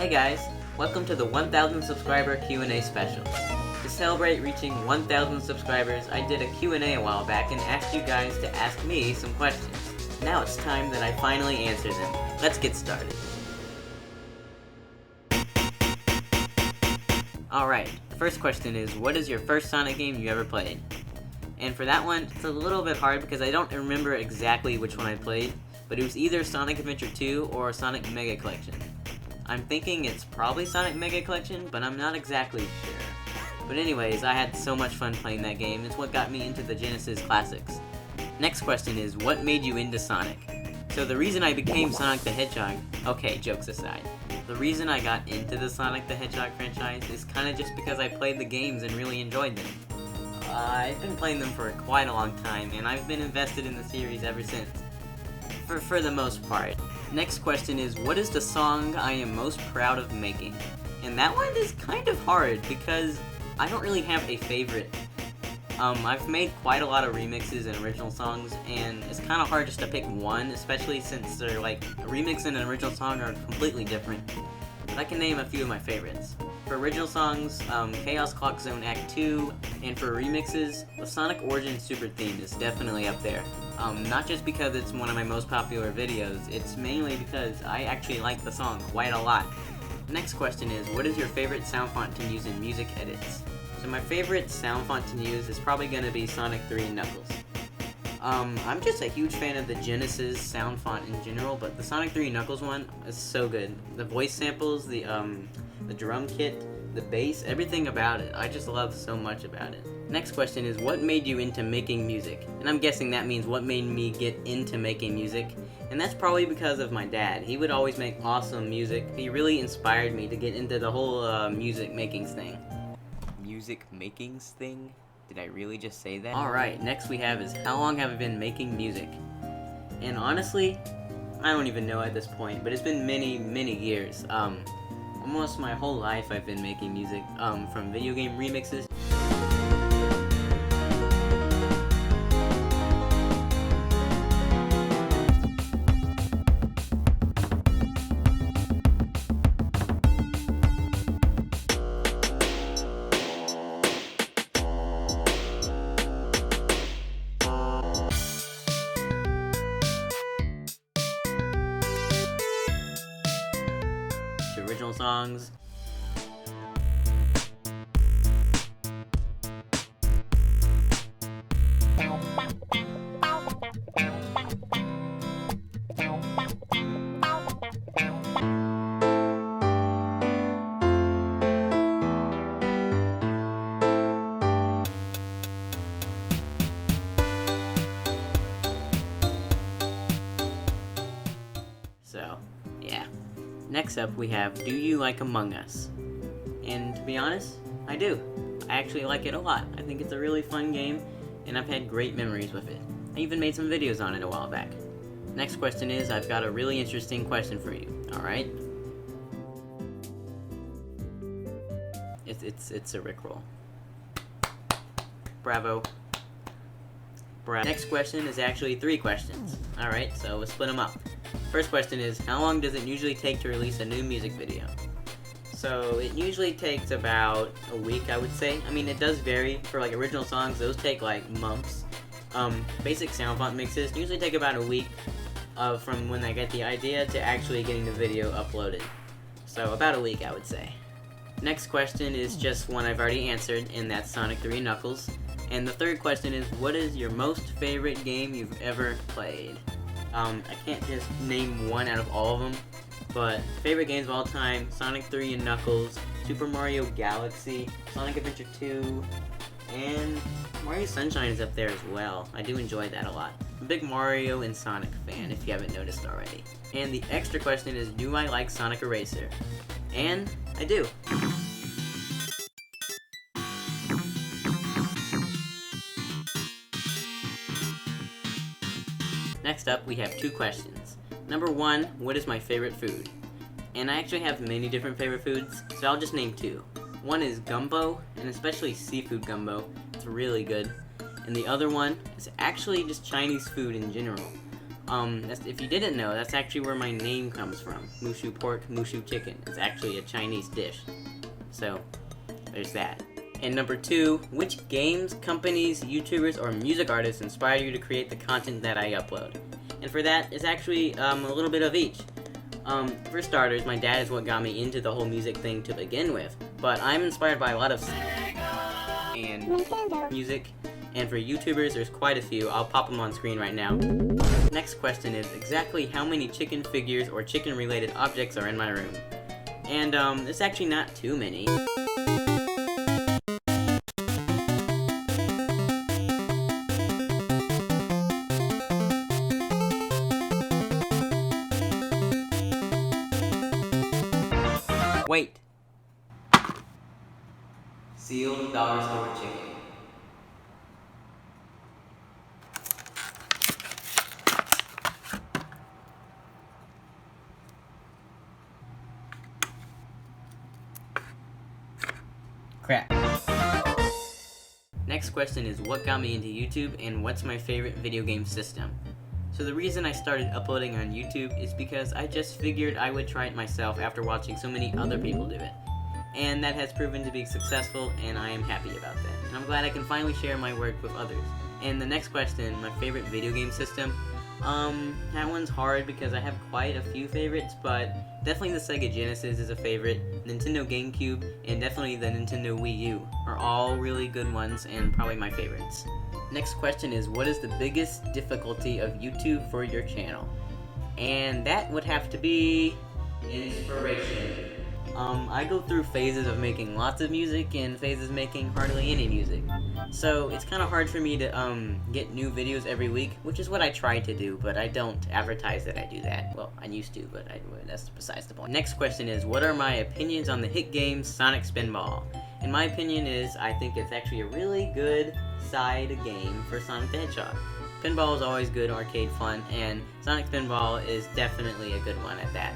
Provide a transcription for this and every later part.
Hey guys, welcome to the 1000 subscriber Q&A special. To celebrate reaching 1000 subscribers, I did a Q&A a while back and asked you guys to ask me some questions. Now it's time that I finally answer them. Let's get started. Alright, the first question is, what is your first Sonic game you ever played? And for that one, it's a little bit hard because I don't remember exactly which one I played, but it was either Sonic Adventure 2 or Sonic Mega Collection. I'm thinking it's probably Sonic Mega Collection, but I'm not exactly sure. But anyways, I had so much fun playing that game. It's what got me into the Genesis classics. Next question is, what made you into Sonic? So the reason I became Sonic the Hedgehog, okay, jokes aside, the reason I got into the Sonic the Hedgehog franchise is kinda just because I played the games and really enjoyed them. I've been playing them for quite a long time, and I've been invested in the series ever since. For the most part. Next question is, what is the song I am most proud of making? And that one is kind of hard because I don't really have a favorite. I've made quite a lot of remixes and original songs, and it's kind of hard just to pick one, especially since they're like, a remix and an original song are completely different. But I can name a few of my favorites. For original songs, Chaos Clock Zone Act 2, and for remixes, the Sonic Origins Super theme is definitely up there. Not just because it's one of my most popular videos, it's mainly because I actually like the song quite a lot. Next question is, what is your favorite sound font to use in music edits? So my favorite sound font to use is probably going to be Sonic 3 and Knuckles. I'm just a huge fan of the Genesis sound font in general, but the Sonic 3 Knuckles one is so good. The voice samples, the drum kit, the bass, everything about it. I just love so much about it. Next question is, what made you into making music? And I'm guessing that means what made me get into making music. And that's probably because of my dad. He would always make awesome music. He really inspired me to get into the whole music making thing. Music makings thing? Did I really just say that? Alright, next we have is, how long have I been making music? And honestly, I don't even know at this point, but it's been many, many years. Almost my whole life I've been making music, from video game remixes to original songs. So, yeah. Next up we have, do you like Among Us? And to be honest, I do. I actually like it a lot. I think it's a really fun game, and I've had great memories with it. I even made some videos on it a while back. Next question is, I've got a really interesting question for you, alright? It's a Rickroll. Bravo. Next question is actually 3 questions. Alright, so we'll split them up. First question is, how long does it usually take to release a new music video? So it usually takes about a week, I would say. I mean, it does vary. For like original songs, those take like months. Basic sound font mixes usually take about a week from when I get the idea to actually getting the video uploaded. So about a week, I would say. Next question is just one I've already answered, and that's Sonic 3 and Knuckles. And the third question is, what is your most favorite game you've ever played? I can't just name one out of all of them, but favorite games of all time, Sonic 3 and Knuckles, Super Mario Galaxy, Sonic Adventure 2, and Mario Sunshine is up there as well. I do enjoy that a lot. I'm a big Mario and Sonic fan, if you haven't noticed already. And the extra question is, do I like Sonic Eraser? And I do. Next up, we have 2 questions. Number 1, what is my favorite food? And I actually have many different favorite foods, so I'll just name 2. One is gumbo, and especially seafood gumbo. It's really good. And the other one is actually just Chinese food in general. If you didn't know, that's actually where my name comes from. Mooshu pork, Mooshu chicken. It's actually a Chinese dish. So, there's that. And number 2, which games, companies, YouTubers, or music artists inspire you to create the content that I upload? And for that, it's actually a little bit of each. For starters, my dad is what got me into the whole music thing to begin with, but I'm inspired by a lot of and music, and for YouTubers, there's quite a few. I'll pop them on screen right now. Next question is, exactly how many chicken figures or chicken-related objects are in my room? And, it's actually not too many. Wait! Sealed dollar store chicken. Crap. Next question is, what got me into YouTube and what's my favorite video game system? So the reason I started uploading on YouTube is because I just figured I would try it myself after watching so many other people do it. And that has proven to be successful, and I am happy about that. And I'm glad I can finally share my work with others. And the next question, my favorite video game system, that one's hard because I have quite a few favorites, but definitely the Sega Genesis is a favorite, Nintendo GameCube, and definitely the Nintendo Wii U are all really good ones and probably my favorites. Next question is, what is the biggest difficulty of YouTube for your channel? And that would have to be inspiration. I go through phases of making lots of music and phases making hardly any music. So it's kind of hard for me to get new videos every week, which is what I try to do, but I don't advertise that I do that. Well, I used to, but that's besides the point. Next question is, what are my opinions on the hit game Sonic Spinball? And my opinion is, I think it's actually a really good side game for Sonic the Hedgehog. Pinball is always good arcade fun, and Sonic Spinball is definitely a good one at that.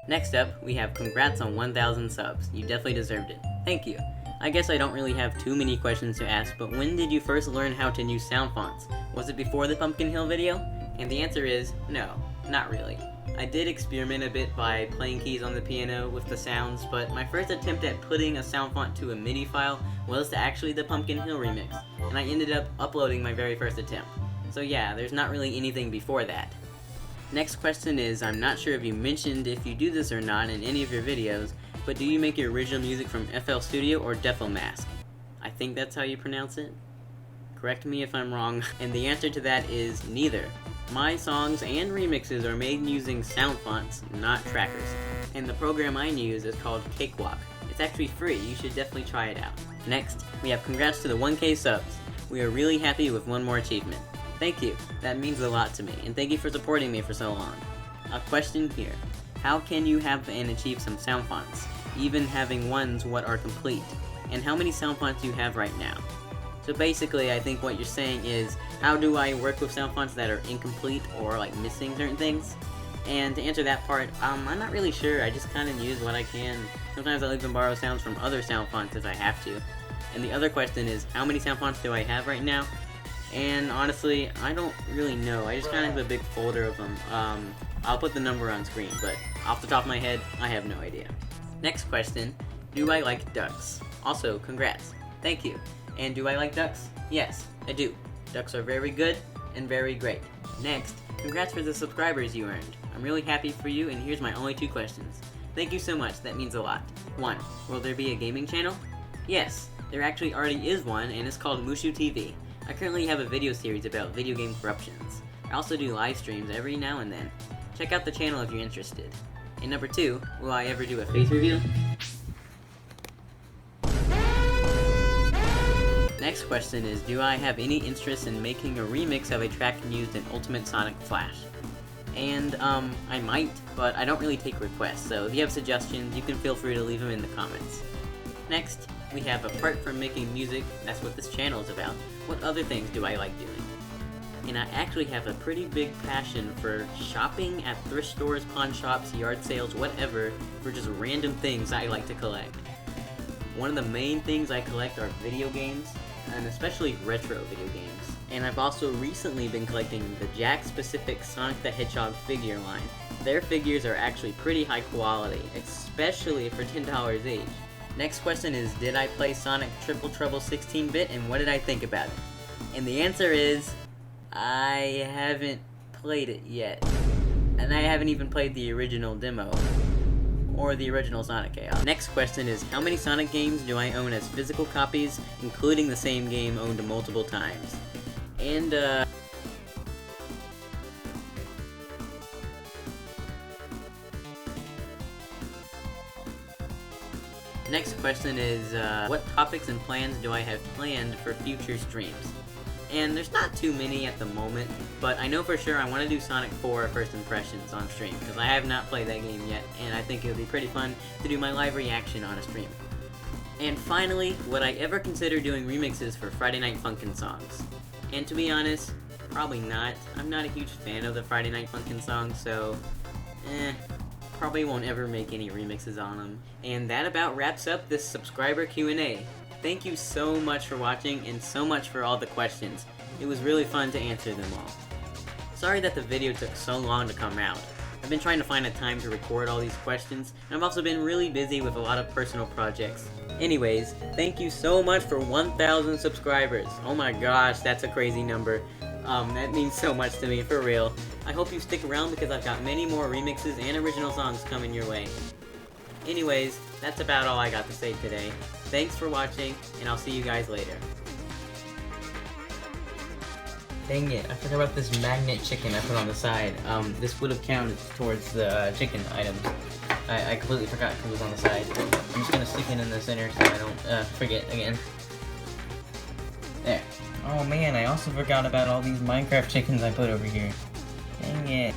Next up, we have congrats on 1,000 subs. You definitely deserved it. Thank you. I guess I don't really have too many questions to ask, but when did you first learn how to use sound fonts? Was it before the Pumpkin Hill video? And the answer is, no, not really. I did experiment a bit by playing keys on the piano with the sounds, but my first attempt at putting a sound font to a MIDI file was actually the Pumpkin Hill remix, and I ended up uploading my very first attempt. So yeah, there's not really anything before that. Next question is, I'm not sure if you mentioned if you do this or not in any of your videos, but do you make your original music from FL Studio or Mask? I think that's how you pronounce it. Correct me if I'm wrong. And the answer to that is neither. My songs and remixes are made using sound fonts, not trackers. And the program I use is called Cakewalk. It's actually free, you should definitely try it out. Next, we have congrats to the 1K subs. We are really happy with one more achievement. Thank you, that means a lot to me, and thank you for supporting me for so long. A question here, how can you have and achieve some sound fonts, even having ones what are complete? And how many sound fonts do you have right now? So basically, I think what you're saying is, how do I work with sound fonts that are incomplete or like missing certain things? And to answer that part, I'm not really sure, I just kind of use what I can. Sometimes I'll even borrow sounds from other sound fonts if I have to. And the other question is, how many sound fonts do I have right now? And honestly, I don't really know. I just kind of have a big folder of them. I'll put the number on screen, but off the top of my head, I have no idea. Next question, do I like ducks? Also, congrats. Thank you. And do I like ducks? Yes, I do. Ducks are very good and very great. Next, congrats for the subscribers you earned. I'm really happy for you, and here's my only 2 questions. Thank you so much, that means a lot. 1, will there be a gaming channel? Yes, there actually already is one, and it's called Mooshu TV. I currently have a video series about video game corruptions. I also do live streams every now and then. Check out the channel if you're interested. And number 2, will I ever do a face reveal? Next question is, do I have any interest in making a remix of a track used in Ultimate Sonic Flash? And, I might, but I don't really take requests, so if you have suggestions, you can feel free to leave them in the comments. Next, we have, apart from making music, that's what this channel is about, what other things do I like doing? And I actually have a pretty big passion for shopping at thrift stores, pawn shops, yard sales, whatever, for just random things I like to collect. One of the main things I collect are video games, and especially retro video games. And I've also recently been collecting the Jakks-specific Sonic the Hedgehog figure line. Their figures are actually pretty high quality, especially for $10 each. Next question is, did I play Sonic Triple Trouble 16-bit and what did I think about it? And the answer is, I haven't played it yet. And I haven't even played the original demo. Or the original Sonic Chaos. Next question is, how many Sonic games do I own as physical copies, including the same game owned multiple times? And, next question is, what topics and plans do I have planned for future streams? And there's not too many at the moment, but I know for sure I want to do Sonic 4 First Impressions on stream, because I have not played that game yet, and I think it would be pretty fun to do my live reaction on a stream. And finally, would I ever consider doing remixes for Friday Night Funkin' songs? And to be honest, probably not. I'm not a huge fan of the Friday Night Funkin' songs, so, probably won't ever make any remixes on them. And that about wraps up this subscriber Q&A. Thank you so much for watching, and so much for all the questions. It was really fun to answer them all. Sorry that the video took so long to come out. I've been trying to find a time to record all these questions, and I've also been really busy with a lot of personal projects. Anyways, thank you so much for 1,000 subscribers. Oh my gosh, that's a crazy number. That means so much to me, for real. I hope you stick around because I've got many more remixes and original songs coming your way. Anyways, that's about all I got to say today. Thanks for watching, and I'll see you guys later. Dang it, I forgot about this magnet chicken I put on the side. This would have counted towards the chicken items. I completely forgot it was on the side. I'm just gonna stick it in the center so I don't forget again. There. Oh man, I also forgot about all these Minecraft chickens I put over here. Dang it.